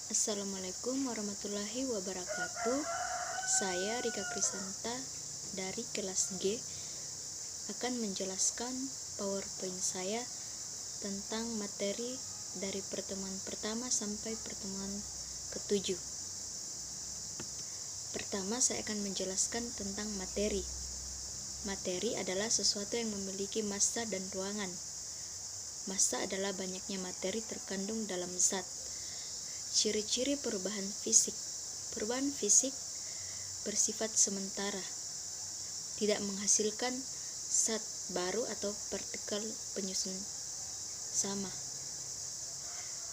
Assalamualaikum warahmatullahi wabarakatuh. Saya Rika Krisanta dari kelas G akan menjelaskan PowerPoint saya tentang materi dari pertemuan pertama sampai pertemuan ke-7. Pertama, saya akan menjelaskan tentang materi. Materi adalah sesuatu yang memiliki massa dan ruangan. Massa adalah banyaknya materi terkandung dalam zat. Ciri-ciri perubahan fisik. Perubahan fisik bersifat sementara, tidak menghasilkan zat baru atau partikel penyusun sama.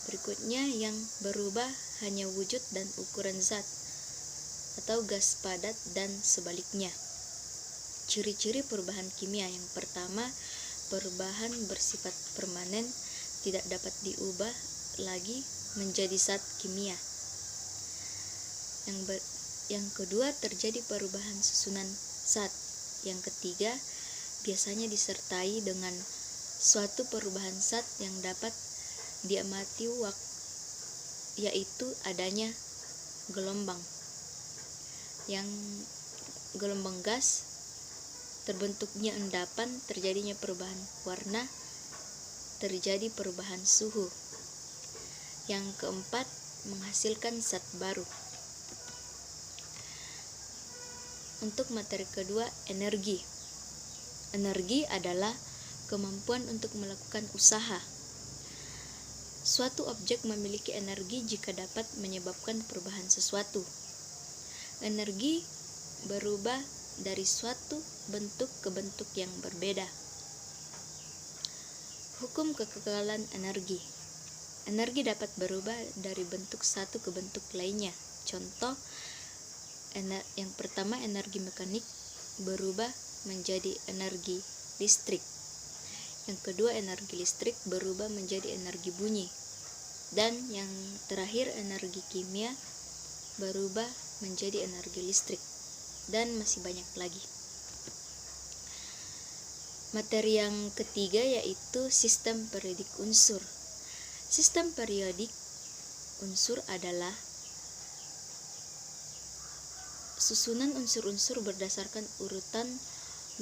Berikutnya, yang berubah hanya wujud dan ukuran zat atau gas padat dan sebaliknya. Ciri-ciri perubahan kimia. Yang pertama, perubahan bersifat permanen, tidak dapat diubah lagi menjadi zat kimia. Yang kedua, terjadi perubahan susunan zat. Yang ketiga, biasanya disertai dengan suatu perubahan zat yang dapat diamati yaitu adanya gelombang. Yang gelombang gas, terbentuknya endapan, terjadinya perubahan warna, terjadi perubahan suhu. Yang keempat, menghasilkan zat baru. Untuk materi kedua, energi. Energi adalah kemampuan untuk melakukan usaha. Suatu objek memiliki energi jika dapat menyebabkan perubahan sesuatu. Energi berubah dari suatu bentuk ke bentuk yang berbeda. Hukum kekekalan energi. Energi dapat berubah dari bentuk satu ke bentuk lainnya. Contoh, yang pertama, energi mekanik berubah menjadi energi listrik. Yang kedua, energi listrik berubah menjadi energi bunyi. Dan yang terakhir, energi kimia berubah menjadi energi listrik. Dan masih banyak lagi. Materi yang ketiga yaitu sistem periodik unsur. Sistem periodik unsur adalah susunan unsur-unsur berdasarkan urutan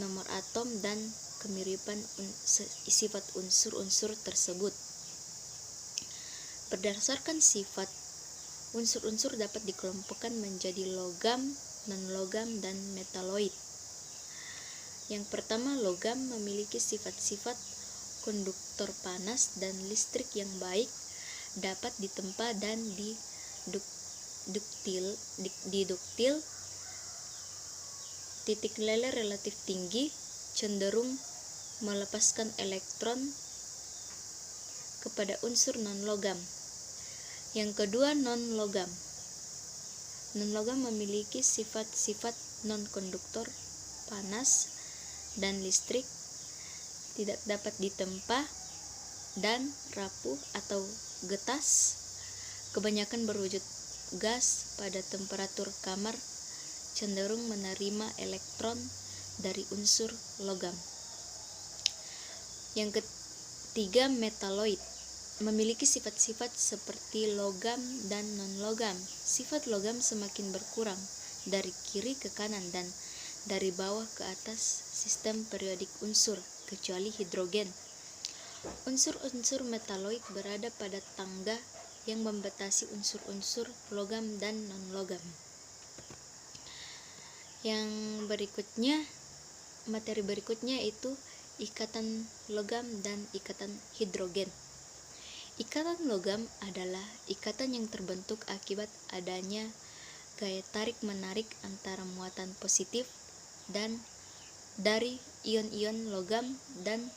nomor atom dan kemiripan sifat unsur-unsur tersebut. Berdasarkan sifat, unsur-unsur dapat dikelompokkan menjadi logam, non-logam, dan metaloid. Yang pertama, logam memiliki sifat-sifat konduktor panas dan listrik yang baik, dapat ditempa dan diduktil, titik lele relatif tinggi, cenderung melepaskan elektron kepada unsur non-logam. Yang kedua, non-logam. Non-logam memiliki sifat-sifat non-konduktor panas dan listrik, tidak dapat ditempa dan rapuh atau getas, kebanyakan berwujud gas pada temperatur kamar, cenderung menerima elektron dari unsur logam. Yang ketiga, metaloid memiliki sifat-sifat seperti logam dan non-logam. Sifat logam semakin berkurang dari kiri ke kanan dan dari bawah ke atas sistem periodik unsur, kecuali hidrogen. Unsur-unsur metaloid berada pada tangga yang membatasi unsur-unsur logam dan non-logam. Yang berikutnya, materi berikutnya itu ikatan logam dan ikatan hidrogen. Ikatan logam adalah ikatan yang terbentuk akibat adanya gaya tarik-menarik antara muatan positif dan dari ion-ion logam dan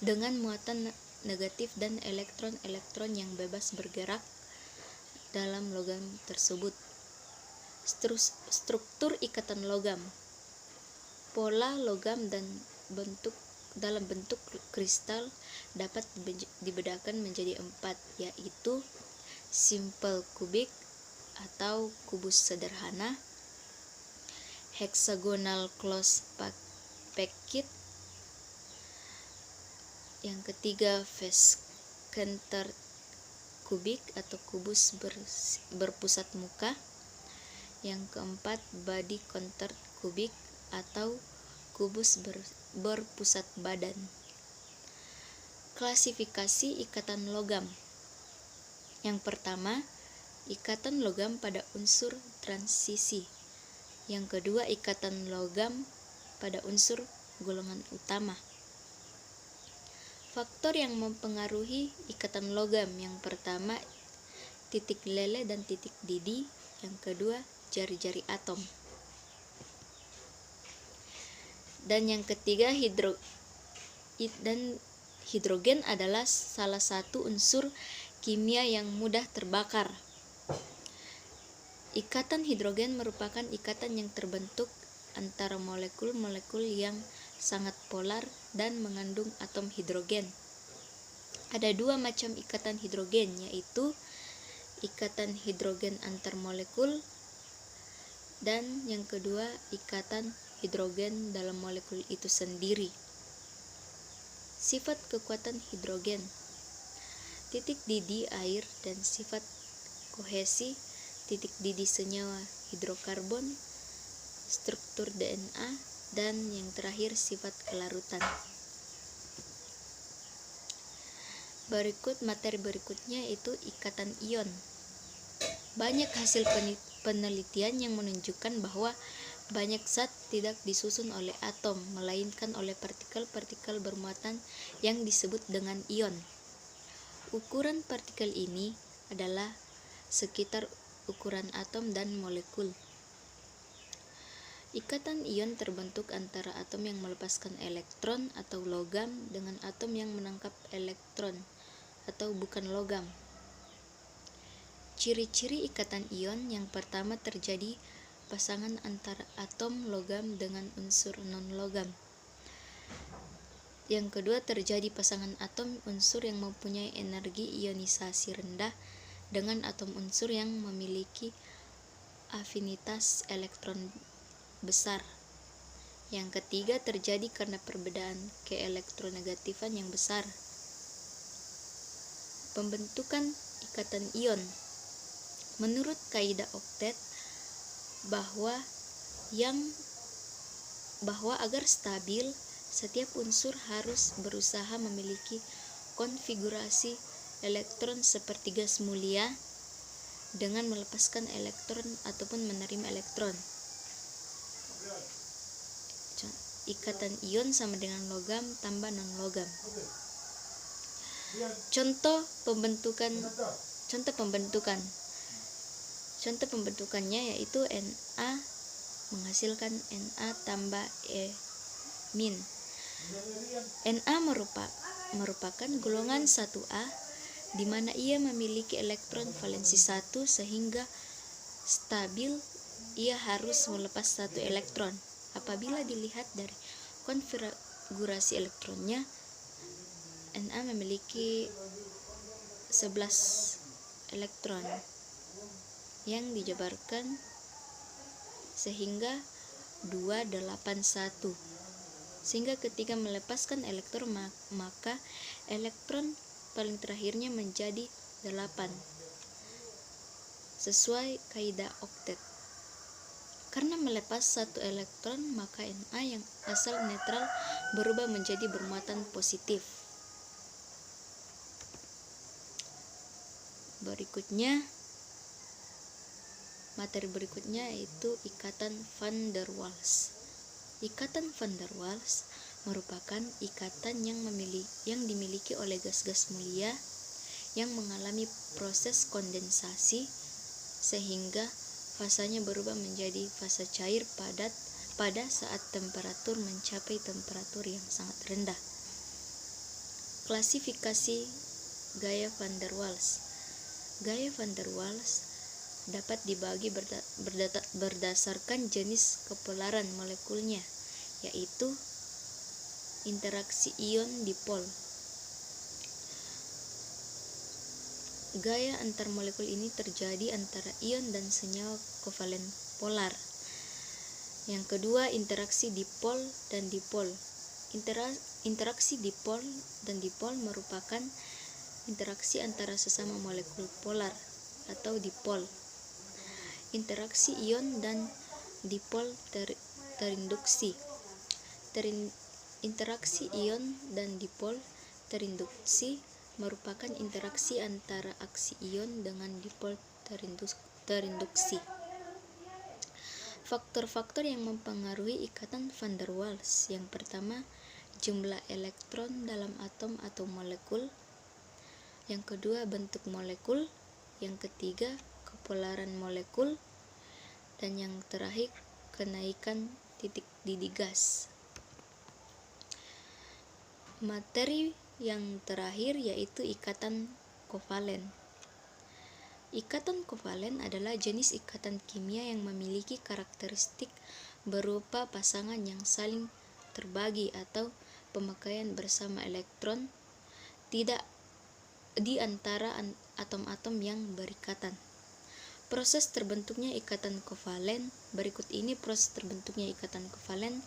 dengan muatan negatif dan elektron-elektron yang bebas bergerak dalam logam tersebut. Struktur ikatan logam. Pola logam dan dalam bentuk kristal dapat dibedakan menjadi 4, yaitu simple kubik atau kubus sederhana, hexagonal close packed, yang ketiga vase center kubik atau kubus berpusat muka. Yang keempat, body contact kubik atau kubus berpusat badan. Klasifikasi ikatan logam. Yang pertama, ikatan logam pada unsur transisi. Yang kedua, ikatan logam pada unsur golongan utama. Faktor yang mempengaruhi ikatan logam, yang pertama titik lele dan titik didi, yang kedua jari-jari atom, dan yang ketiga hidrogen adalah salah satu unsur kimia yang mudah terbakar. Ikatan hidrogen merupakan ikatan yang terbentuk antara molekul-molekul yang sangat polar dan mengandung atom hidrogen. Ada dua macam ikatan hidrogen, yaitu ikatan hidrogen antar molekul dan yang kedua ikatan hidrogen dalam molekul itu sendiri. Sifat kekuatan hidrogen. Titik didi air dan sifat kohesi. Titik didi senyawa hidrokarbon, struktur DNA, dan yang terakhir sifat kelarutan. Materi berikutnya itu ikatan ion. Banyak hasil penelitian yang menunjukkan bahwa banyak zat tidak disusun oleh atom, melainkan oleh partikel-partikel bermuatan yang disebut dengan ion. Ukuran partikel ini adalah sekitar ukuran atom dan molekul. Ikatan ion terbentuk antara atom yang melepaskan elektron atau logam dengan atom yang menangkap elektron atau bukan logam. Ciri-ciri ikatan ion, yang pertama terjadi pasangan antara atom logam dengan unsur non-logam. Yang kedua terjadi pasangan atom unsur yang mempunyai energi ionisasi rendah dengan atom unsur yang memiliki afinitas elektron besar. Yang ketiga terjadi karena perbedaan keelektronegatifan yang besar. Pembentukan ikatan ion. Menurut kaidah oktet bahwa agar stabil, setiap unsur harus berusaha memiliki konfigurasi elektron seperti gas mulia dengan melepaskan elektron ataupun menerima elektron. Ikatan ion sama dengan logam tambah non-logam. Contoh pembentukannya yaitu Na menghasilkan Na tambah E-. Na merupakan golongan 1A di mana ia memiliki elektron valensi 1, sehingga stabil ia harus melepas satu elektron. Apabila dilihat dari konfigurasi elektronnya, Na memiliki 11 elektron yang dijabarkan sehingga 281, sehingga ketika melepaskan elektron maka elektron paling terakhirnya menjadi 8 sesuai kaidah oktet. Karena melepas satu elektron, maka Na yang asal netral berubah menjadi bermuatan positif. Materi berikutnya yaitu ikatan van der Waals. Ikatan van der Waals merupakan ikatan yang dimiliki oleh gas-gas mulia yang mengalami proses kondensasi sehingga fasanya berubah menjadi fase cair padat pada saat temperatur mencapai temperatur yang sangat rendah. Klasifikasi gaya van der Waals. Gaya van der Waals dapat dibagi berdasarkan jenis kepolaran molekulnya, yaitu interaksi ion dipol. Gaya antar molekul ini terjadi antara ion dan senyawa kovalen polar. Yang kedua, interaksi dipol dan dipol. Interaksi dipol dan dipol merupakan interaksi antara sesama molekul polar atau dipol. Interaksi ion dan dipol terinduksi. Interaksi ion dan dipol terinduksi merupakan interaksi antara aksi ion dengan dipol terinduksi. Faktor-faktor yang mempengaruhi ikatan van der Waals. Yang pertama, jumlah elektron dalam atom atau molekul. Yang kedua, bentuk molekul. Yang ketiga, kepolaran molekul. Dan yang terakhir, kenaikan titik didih gas. Materi yang terakhir yaitu ikatan kovalen. Ikatan kovalen adalah jenis ikatan kimia yang memiliki karakteristik berupa pasangan yang saling terbagi atau pemakaian bersama elektron tidak di antara atom-atom yang berikatan. Proses terbentuknya ikatan kovalen. Berikut ini proses terbentuknya ikatan kovalen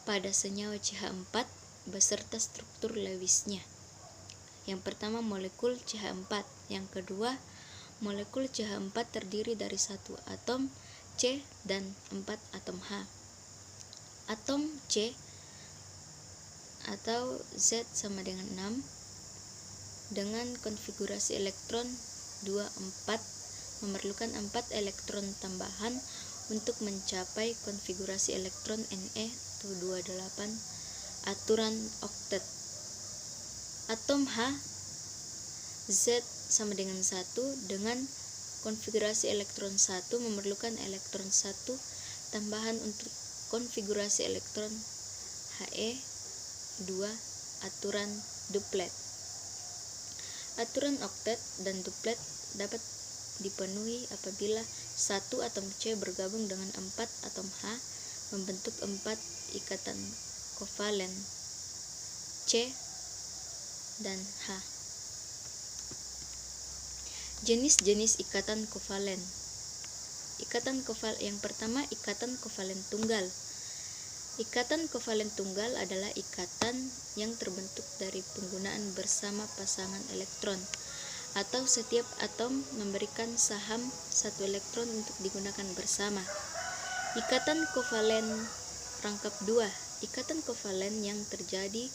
pada senyawa CH4 beserta struktur Lewisnya. Yang pertama, molekul CH4. Yang kedua, molekul CH4 terdiri dari 1 atom C dan 4 atom H. Atom C atau Z sama dengan 6 dengan konfigurasi elektron 24 memerlukan 4 elektron tambahan untuk mencapai konfigurasi elektron Ne atau 28 aturan oktet. Atom H Z sama dengan 1 dengan konfigurasi elektron 1 memerlukan elektron 1 tambahan untuk konfigurasi elektron He 2 aturan duplet. Aturan oktet dan duplet dapat dipenuhi apabila 1 atom C bergabung dengan 4 atom H membentuk 4 ikatan kovalen C dan H. Jenis-jenis ikatan kovalen. Yang pertama, ikatan kovalen tunggal. Ikatan kovalen tunggal adalah ikatan yang terbentuk dari penggunaan bersama pasangan elektron, atau setiap atom memberikan saham 1 elektron untuk digunakan bersama. Ikatan kovalen rangkap 2. Ikatan kovalen yang terjadi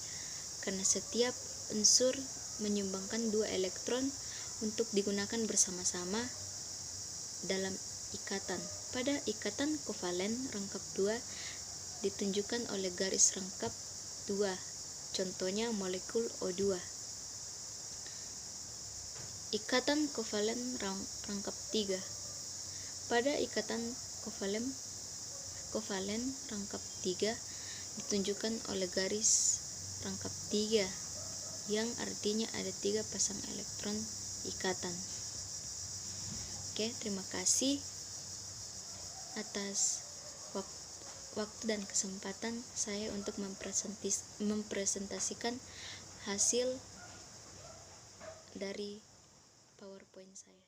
karena setiap unsur menyumbangkan 2 elektron untuk digunakan bersama-sama dalam ikatan. Pada ikatan kovalen rangkap 2 ditunjukkan oleh garis rangkap 2. Contohnya molekul O2. Ikatan kovalen rangkap 3. Pada ikatan kovalen rangkap 3 ditunjukkan oleh garis rangkap 3 yang artinya ada 3 pasang elektron ikatan. Oke, terima kasih atas waktu dan kesempatan saya untuk mempresentasikan hasil dari PowerPoint saya.